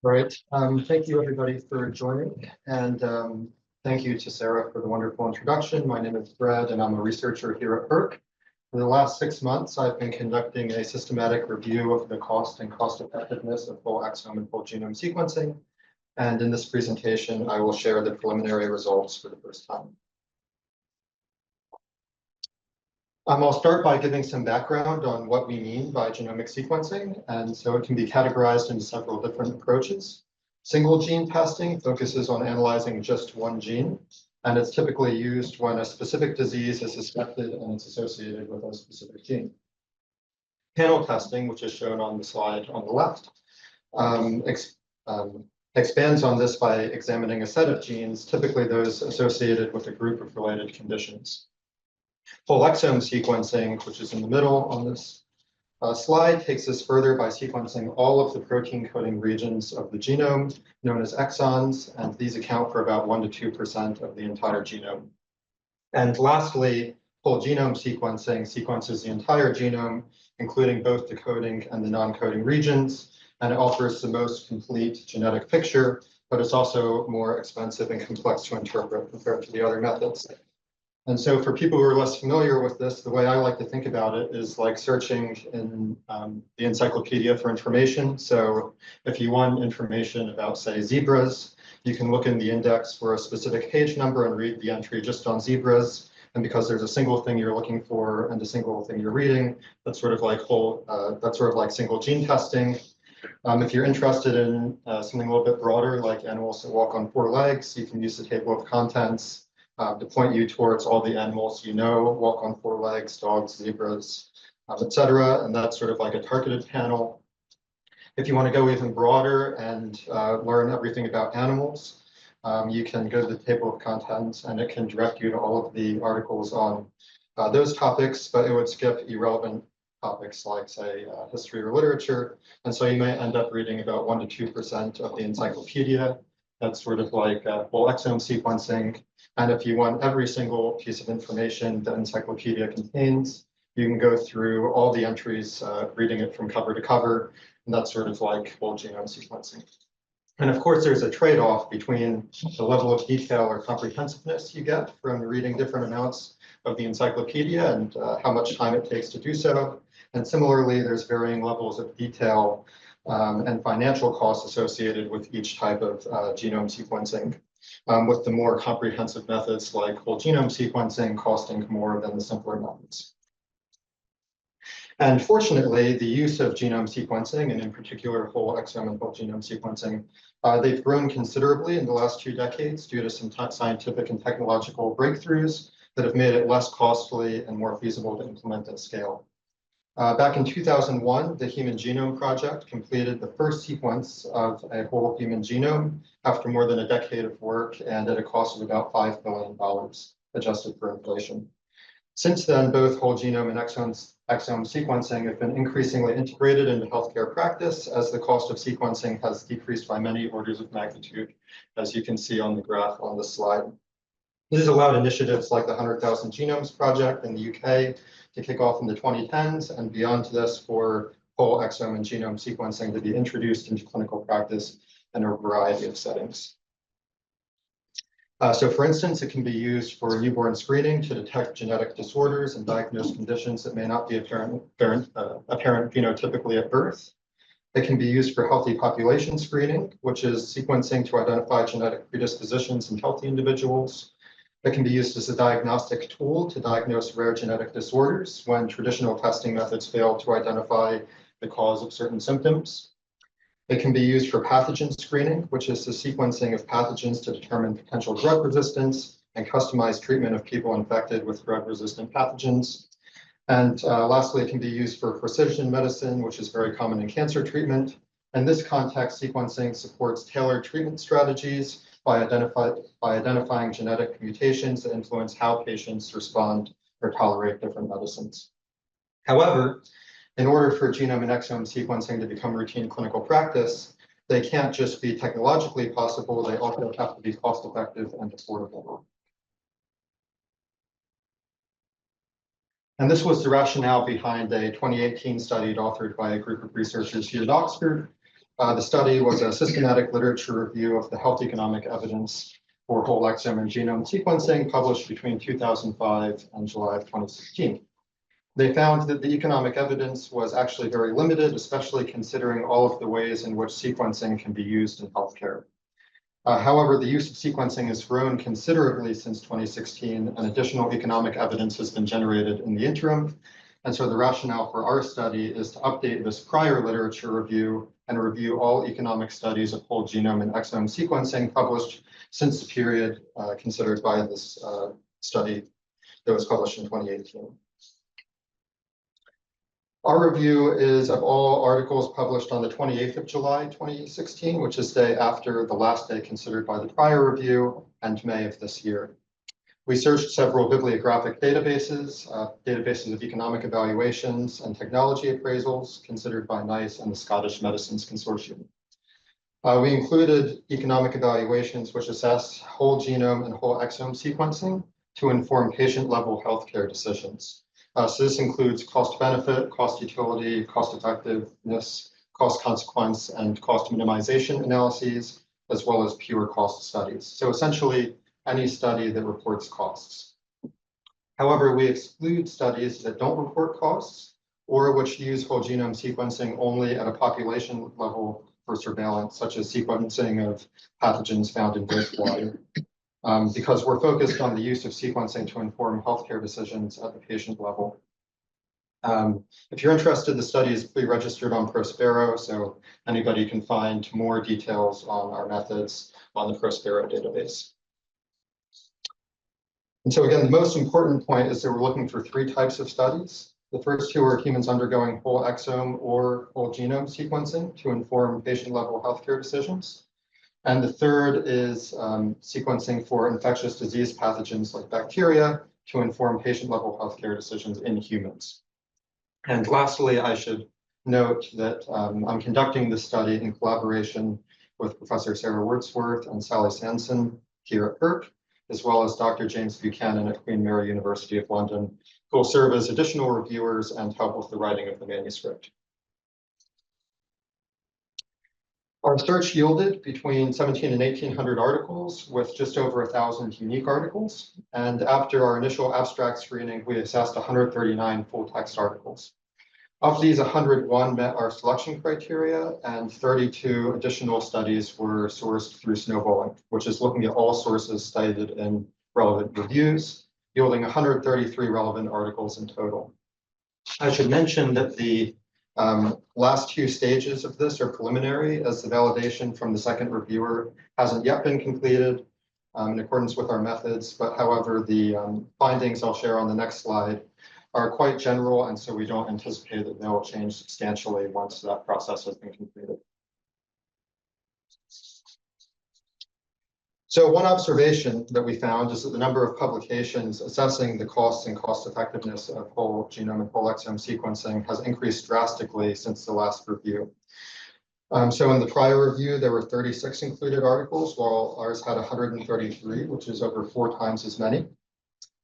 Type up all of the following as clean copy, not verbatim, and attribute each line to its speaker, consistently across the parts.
Speaker 1: Right. Thank you, everybody, for joining. And thank you to Sarah for the wonderful introduction. My name is Fred, and I'm a researcher here at HERC. For the last 6 months, I've been conducting a systematic review of the cost and cost effectiveness of whole exome and whole genome sequencing. And in this presentation, I will share the preliminary results for the first time. I'll start by giving some background on what we mean by genomic sequencing, and so it can be categorized into several different approaches. Single gene testing focuses on analyzing just one gene, and it's typically used when a specific disease is suspected and it's associated with a specific gene. Panel testing, which is shown on the slide on the left, expands on this by examining a set of genes, typically those associated with a group of related conditions. Whole exome sequencing, which is in the middle on this slide, takes us further by sequencing all of the protein coding regions of the genome, known as exons, and these account for about 1 to 2% of the entire genome. And lastly, whole genome sequencing sequences the entire genome, including both the coding and the non-coding regions, and it offers the most complete genetic picture, but it's also more expensive and complex to interpret compared to the other methods. And so for people who are less familiar with this, the way I like to think about it is like searching in the encyclopedia for information. So if you want information about, say, zebras, you can look in the index for a specific page number and read the entry just on zebras. And because there's a single thing you're looking for and a single thing you're reading, that's sort of like single gene testing. If you're interested in something a little bit broader, like animals that walk on 4 legs, you can use the table of contents to point you towards all the animals you know, walk on 4 legs, dogs, zebras, etc. And that's sort of like a targeted panel. If you want to go even broader and learn everything about animals, you can go to the table of contents and it can direct you to all of the articles on those topics, but it would skip irrelevant topics like, say, history or literature. And so you may end up reading about 1 to 2% of the encyclopedia. That's sort of like whole exome sequencing. And if you want every single piece of information the encyclopedia contains, you can go through all the entries, reading it from cover to cover. And that's sort of like whole genome sequencing. And of course, there's a trade-off between the level of detail or comprehensiveness you get from reading different amounts of the encyclopedia and how much time it takes to do so. And similarly, there's varying levels of detail and financial costs associated with each type of genome sequencing, with the more comprehensive methods like whole genome sequencing costing more than the simpler methods. And fortunately, the use of genome sequencing, and in particular whole exome and whole genome sequencing, they've grown considerably in the last 2 decades due to some scientific and technological breakthroughs that have made it less costly and more feasible to implement at scale. Back in 2001, the Human Genome Project completed the first sequence of a whole human genome after more than a decade of work and at a cost of about $5 billion, adjusted for inflation. Since then, both whole genome and exome sequencing have been increasingly integrated into healthcare practice as the cost of sequencing has decreased by many orders of magnitude, as you can see on the graph on this slide. This has allowed initiatives like the 100,000 Genomes Project in the UK to kick off in the 2010s, and beyond this for whole exome and genome sequencing to be introduced into clinical practice in a variety of settings. So for instance, it can be used for newborn screening to detect genetic disorders and diagnose conditions that may not be apparent phenotypically at birth. It can be used for healthy population screening, which is sequencing to identify genetic predispositions in healthy individuals. It can be used as a diagnostic tool to diagnose rare genetic disorders when traditional testing methods fail to identify the cause of certain symptoms. It can be used for pathogen screening, which is the sequencing of pathogens to determine potential drug resistance and customized treatment of people infected with drug-resistant pathogens. And lastly, it can be used for precision medicine, which is very common in cancer treatment. In this context, sequencing supports tailored treatment strategies by identifying genetic mutations that influence how patients respond or tolerate different medicines. However, in order for genome and exome sequencing to become routine clinical practice, they can't just be technologically possible, they also have to be cost-effective and affordable. And this was the rationale behind a 2018 study authored by a group of researchers here at Oxford The study was a systematic literature review of the health economic evidence for whole exome and genome sequencing published between 2005 and July of 2016. They found that the economic evidence was actually very limited, especially considering all of the ways in which sequencing can be used in healthcare. However, the use of sequencing has grown considerably since 2016, and additional economic evidence has been generated in the interim. And so the rationale for our study is to update this prior literature review and review all economic studies of whole genome and exome sequencing published since the period considered by this study that was published in 2018. Our review is of all articles published on the 28th of July, 2016, which is the day after the last day considered by the prior review and May of this year. We searched several bibliographic databases, databases of economic evaluations and technology appraisals considered by NICE and the Scottish Medicines Consortium. We included economic evaluations which assess whole genome and whole exome sequencing to inform patient-level healthcare decisions. So this includes cost benefit, cost utility, cost effectiveness, cost consequence, and cost minimization analyses, as well as pure cost studies. So essentially, any study that reports costs. However, we exclude studies that don't report costs or which use whole genome sequencing only at a population level for surveillance, such as sequencing of pathogens found in wastewater. Because we're focused on the use of sequencing to inform healthcare decisions at the patient level. If you're interested, the study is pre-registered on Prospero, so anybody can find more details on our methods on the Prospero database. And so again, the most important point is that we're looking for three types of studies. The first two are humans undergoing whole exome or whole genome sequencing to inform patient-level healthcare decisions. And the third is sequencing for infectious disease pathogens like bacteria to inform patient-level healthcare decisions in humans. And lastly, I should note that I'm conducting this study in collaboration with Professor Sarah Wordsworth and Sally Sanson here at HERC, as well as Dr. James Buchanan at Queen Mary University of London, who will serve as additional reviewers and help with the writing of the manuscript. Our search yielded between 17 and 1,800 articles with just over 1,000 unique articles. And after our initial abstract screening, we assessed 139 full text articles. Of these, 101 met our selection criteria, and 32 additional studies were sourced through snowballing, which is looking at all sources cited in relevant reviews, yielding 133 relevant articles in total. I should mention that the last two stages of this are preliminary, as the validation from the second reviewer hasn't yet been completed in accordance with our methods. But however, the findings I'll share on the next slide are quite general, and so we don't anticipate that they'll change substantially once that process has been completed. So one observation that we found is that the number of publications assessing the costs and cost effectiveness of whole genome and whole exome sequencing has increased drastically since the last review. So in the prior review, there were 36 included articles, while ours had 133, which is over 4 times as many.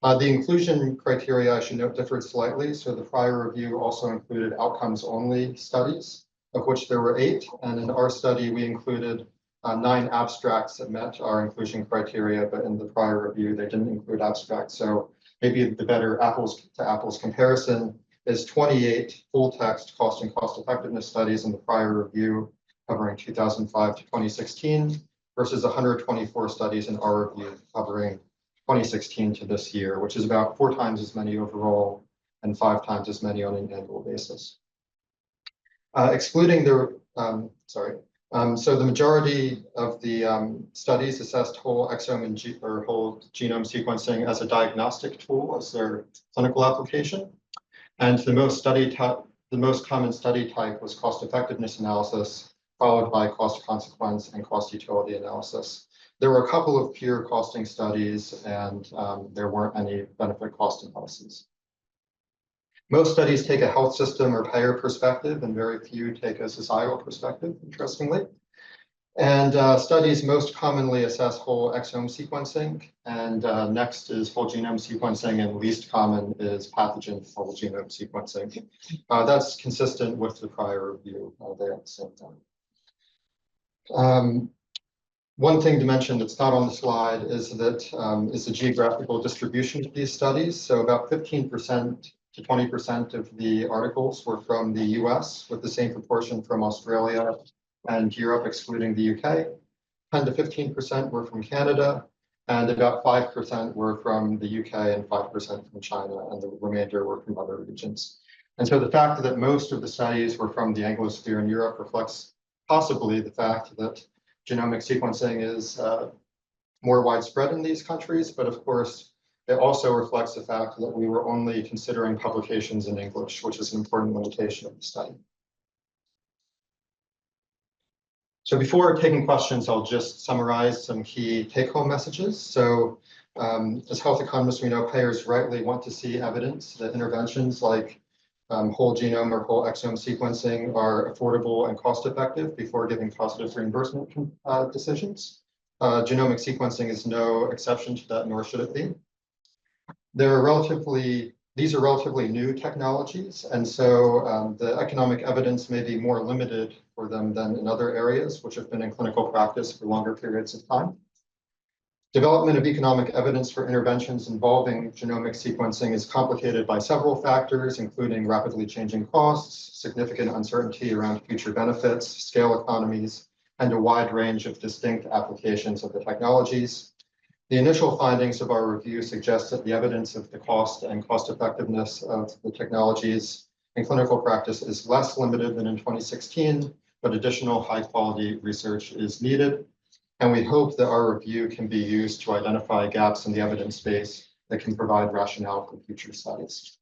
Speaker 1: The inclusion criteria, I should note, differed slightly. So the prior review also included outcomes-only studies, of which there were 8. And in our study, we included 9 abstracts that met our inclusion criteria, but in the prior review, they didn't include abstracts. So maybe the better apples to apples comparison is 28 full text cost and cost effectiveness studies in the prior review covering 2005 to 2016 versus 124 studies in our review covering 2016 to this year, which is about 4 times as many overall and 5 times as many on an annual basis. Excluding the, so the majority of the studies assessed whole exome and whole genome sequencing as a diagnostic tool as their clinical application. And the most common study type was cost effectiveness analysis, followed by cost consequence and cost utility analysis. There were a couple of pure costing studies, and there weren't any benefit cost analyses. Most studies take a health system or payer perspective, and very few take a societal perspective, interestingly. And studies most commonly assess whole exome sequencing, and next is whole genome sequencing, and least common is pathogen whole genome sequencing. That's consistent with the prior review there at the same time. One thing to mention that's not on the slide is that is the geographical distribution of these studies. So about 15% to 20% of the articles were from the US, with the same proportion from Australia and Europe, excluding the UK. 10 to 15% were from Canada, and about 5% were from the UK and 5% from China, and the remainder were from other regions. And so the fact that most of the studies were from the Anglosphere in Europe reflects possibly the fact that genomic sequencing is more widespread in these countries, but of course, it also reflects the fact that we were only considering publications in English, which is an important limitation of the study. So before taking questions, I'll just summarize some key take-home messages. So as health economists, we know payers rightly want to see evidence that interventions like whole genome or whole exome sequencing are affordable and cost-effective before giving positive reimbursement decisions. Genomic sequencing is no exception to that, nor should it be. These are relatively new technologies, and so the economic evidence may be more limited for them than in other areas, which have been in clinical practice for longer periods of time. Development of economic evidence for interventions involving genomic sequencing is complicated by several factors, including rapidly changing costs, significant uncertainty around future benefits, scale economies, and a wide range of distinct applications of the technologies. The initial findings of our review suggest that the evidence of the cost and cost effectiveness of the technologies in clinical practice is less limited than in 2016, but additional high-quality research is needed. And we hope that our review can be used to identify gaps in the evidence base that can provide rationale for future studies.